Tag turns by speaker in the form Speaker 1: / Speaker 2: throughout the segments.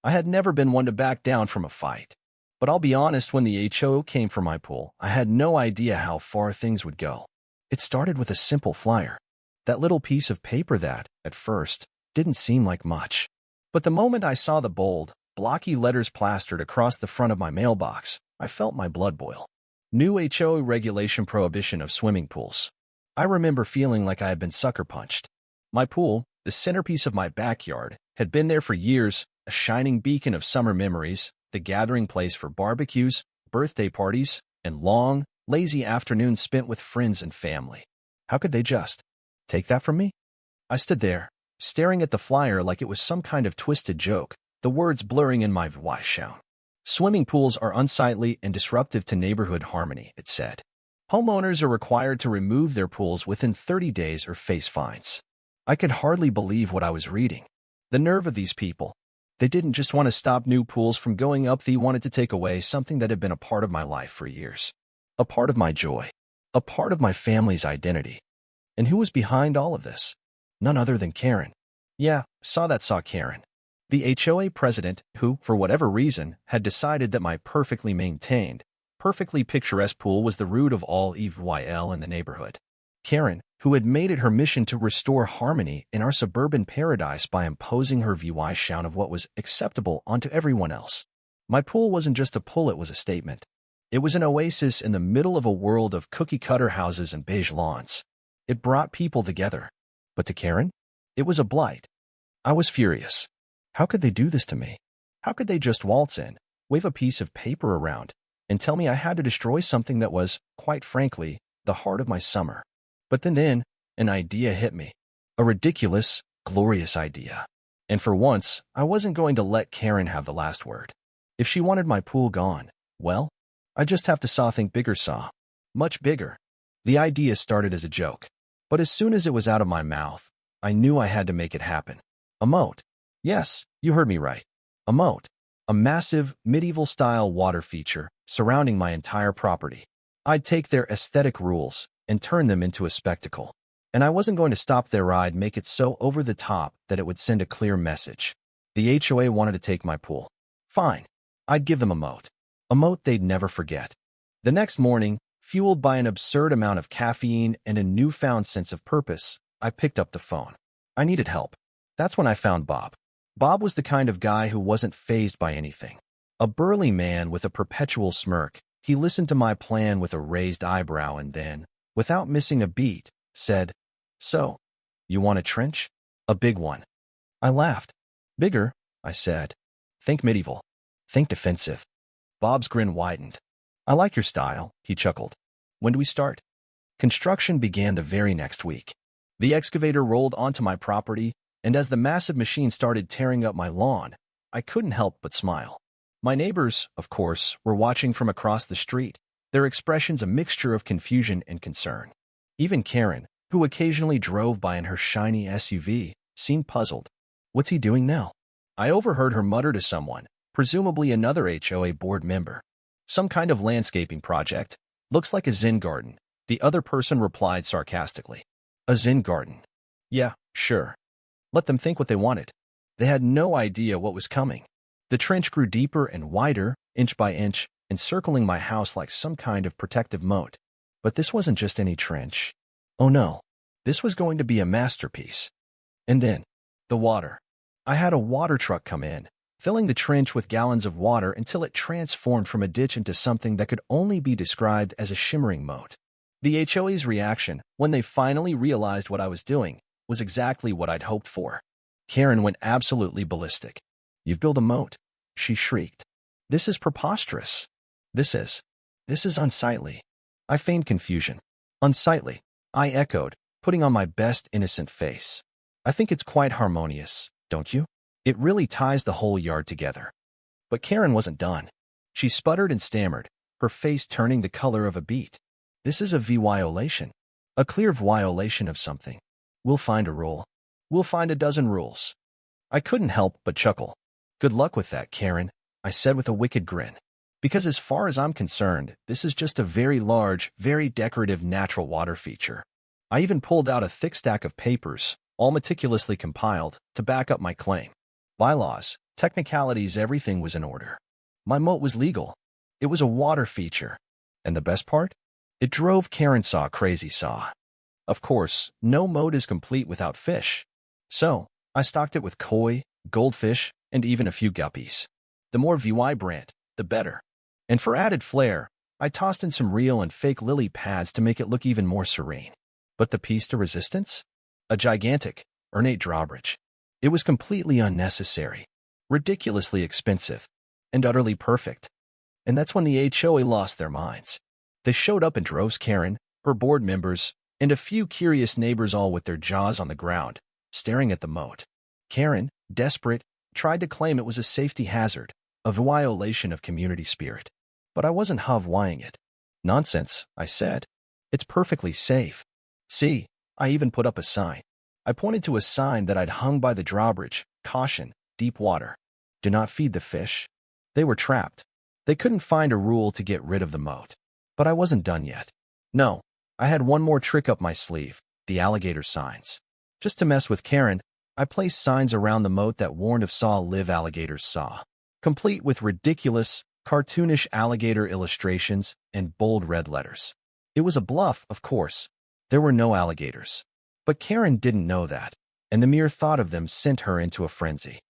Speaker 1: I had never been one to back down from a fight. But I'll be honest, when the HO came for my pool, I had no idea how far things would go. It started with a simple flyer. That little piece of paper that, at first, didn't seem like much. But the moment I saw the bold, blocky letters plastered across the front of my mailbox, I felt my blood boil. New HOA regulation prohibition of swimming pools. I remember feeling like I had been sucker punched. My pool, the centerpiece of my backyard, had been there for years, a shining beacon of summer memories, the gathering place for barbecues, birthday parties, and long, lazy afternoons spent with friends and family. How could they just take that from me? I stood there, staring at the flyer like it was some kind of twisted joke, the words blurring in my voice. Swimming pools are unsightly and disruptive to neighborhood harmony, it said. Homeowners are required to remove their pools within 30 days or face fines. I could hardly believe what I was reading. The nerve of these people. They didn't just want to stop new pools from going up, they wanted to take away something that had been a part of my life for years. A part of my joy. A part of my family's identity. And who was behind all of this? None other than Karen. Yeah, saw Karen. The HOA president who, for whatever reason, had decided that my perfectly maintained, perfectly picturesque pool was the root of all evil in the neighborhood. Karen, who had made it her mission to restore harmony in our suburban paradise by imposing her vision of what was acceptable onto everyone else. My pool wasn't just a pool, it was a statement. It was an oasis in the middle of a world of cookie-cutter houses and beige lawns. It brought people together. But to Karen, it was a blight. I was furious. How could they do this to me? How could they just waltz in, wave a piece of paper around, and tell me I had to destroy something that was, quite frankly, the heart of my summer? But then, an idea hit me. A ridiculous, glorious idea. And for once, I wasn't going to let Karen have the last word. If she wanted my pool gone, well, I just have to think bigger, much bigger. The idea started as a joke. But as soon as it was out of my mouth, I knew I had to make it happen. A moat. Yes, you heard me right. A moat. A massive, medieval-style water feature surrounding my entire property. I'd take their aesthetic rules and turn them into a spectacle. And I wasn't going to stop there. I'd make it so over the top that it would send a clear message. The HOA wanted to take my pool. Fine. I'd give them a moat. A moat they'd never forget. The next morning, fueled by an absurd amount of caffeine and a newfound sense of purpose, I picked up the phone. I needed help. That's when I found Bob. Bob was the kind of guy who wasn't fazed by anything. A burly man with a perpetual smirk, he listened to my plan with a raised eyebrow and then, without missing a beat, said, "So, you want a trench? A big one?" I laughed. "Bigger," I said. "Think medieval. Think defensive." Bob's grin widened. "I like your style," he chuckled. "When do we start?" Construction began the very next week. The excavator rolled onto my property, and as the massive machine started tearing up my lawn, I couldn't help but smile. My neighbors, of course, were watching from across the street, their expressions a mixture of confusion and concern. Even Karen, who occasionally drove by in her shiny SUV, seemed puzzled. "What's he doing now?" I overheard her mutter to someone, presumably another HOA board member. "Some kind of landscaping project. Looks like a Zen garden," the other person replied sarcastically. "A Zen garden? Yeah, sure. Let them think what they wanted." They had no idea what was coming. The trench grew deeper and wider, inch by inch, encircling my house like some kind of protective moat. But this wasn't just any trench. Oh no, this was going to be a masterpiece. And then, the water. I had a water truck come in, filling the trench with gallons of water until it transformed from a ditch into something that could only be described as a shimmering moat. The HOA's reaction, when they finally realized what I was doing, was exactly what I'd hoped for. Karen went absolutely ballistic. "You've built a moat," she shrieked. "This is preposterous. This is unsightly." I feigned confusion. "Unsightly," I echoed, putting on my best innocent face. "I think it's quite harmonious, don't you? It really ties the whole yard together." But Karen wasn't done. She sputtered and stammered, her face turning the color of a beet. "This is a violation. A clear violation of something. We'll find a rule. We'll find a dozen rules." I couldn't help but chuckle. "Good luck with that, Karen," I said with a wicked grin. "Because as far as I'm concerned, this is just a very large, very decorative natural water feature." I even pulled out a thick stack of papers, all meticulously compiled, to back up my claim. Bylaws, Technicalities, everything was in order. My moat was legal. It was a water feature. And the best part? It drove Karen crazy. Of course, no moat is complete without fish. So, I stocked it with koi, goldfish, and even a few guppies. The more vibrant, the better. And for added flair, I tossed in some real and fake lily pads to make it look even more serene. But the piece de resistance? A gigantic, ornate drawbridge. It was completely unnecessary, ridiculously expensive, and utterly perfect. And that's when the HOA lost their minds. They showed up in droves, Karen, her board members, and a few curious neighbors, all with their jaws on the ground, staring at the moat. Karen, desperate, tried to claim it was a safety hazard, a violation of community spirit. But I wasn't Hawaiiing it. Nonsense, I said. It's perfectly safe. See, I even put up a sign. I pointed to a sign that I'd hung by the drawbridge. Caution, deep water. Do not feed the fish. They were trapped. They couldn't find a rule to get rid of the moat. But I wasn't done yet. No, I had one more trick up my sleeve, the alligator signs. Just to mess with Karen, I placed signs around the moat that warned of live alligators, complete with ridiculous, cartoonish alligator illustrations and bold red letters. It was a bluff, of course. There were no alligators. But Karen didn't know that, and the mere thought of them sent her into a frenzy.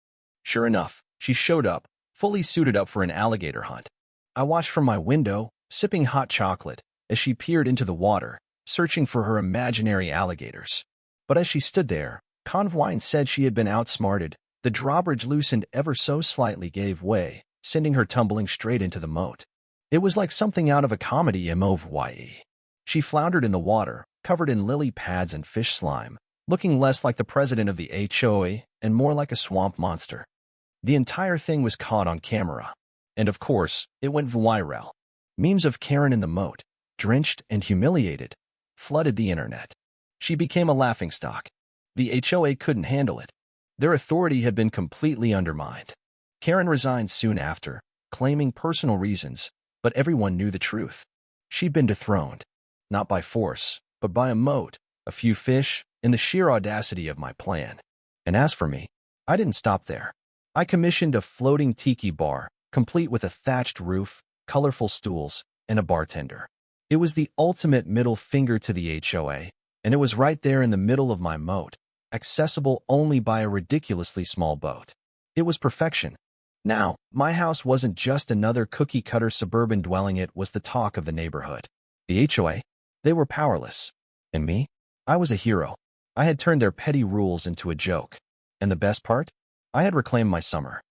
Speaker 1: Sure enough, she showed up, fully suited up for an alligator hunt. I watched from my window, sipping hot chocolate, as she peered into the water, searching for her imaginary alligators. But as she stood there, Convine said she had been outsmarted. The drawbridge loosened ever so slightly, gave way, sending her tumbling straight into the moat. It was like something out of a comedy movie. She floundered in the water, covered in lily pads and fish slime, looking less like the president of the HOA and more like a swamp monster. The entire thing was caught on camera. And of course, it went viral. Memes of Karen in the moat, drenched and humiliated, flooded the internet. She became a laughingstock. The HOA couldn't handle it. Their authority had been completely undermined. Karen resigned soon after, claiming personal reasons, but everyone knew the truth. She'd been dethroned, not by force, but by a moat, a few fish, and the sheer audacity of my plan. And as for me, I didn't stop there. I commissioned a floating tiki bar, complete with a thatched roof, colorful stools, and a bartender. It was the ultimate middle finger to the HOA, and it was right there in the middle of my moat, accessible only by a ridiculously small boat. It was perfection. Now, my house wasn't just another cookie-cutter suburban dwelling, it was the talk of the neighborhood. The HOA, they were powerless. And me? I was a hero. I had turned their petty rules into a joke. And the best part? I had reclaimed my summer.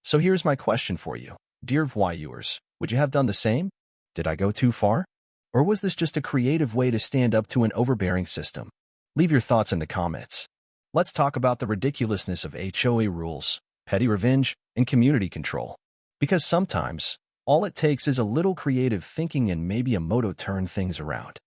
Speaker 1: So here's my question for you. Dear viewers, would you have done the same? Did I go too far? Or was this just a creative way to stand up to an overbearing system? Leave your thoughts in the comments. Let's talk about the ridiculousness of HOA rules, petty revenge, and community control. Because sometimes, all it takes is a little creative thinking and maybe a moat to turn things around.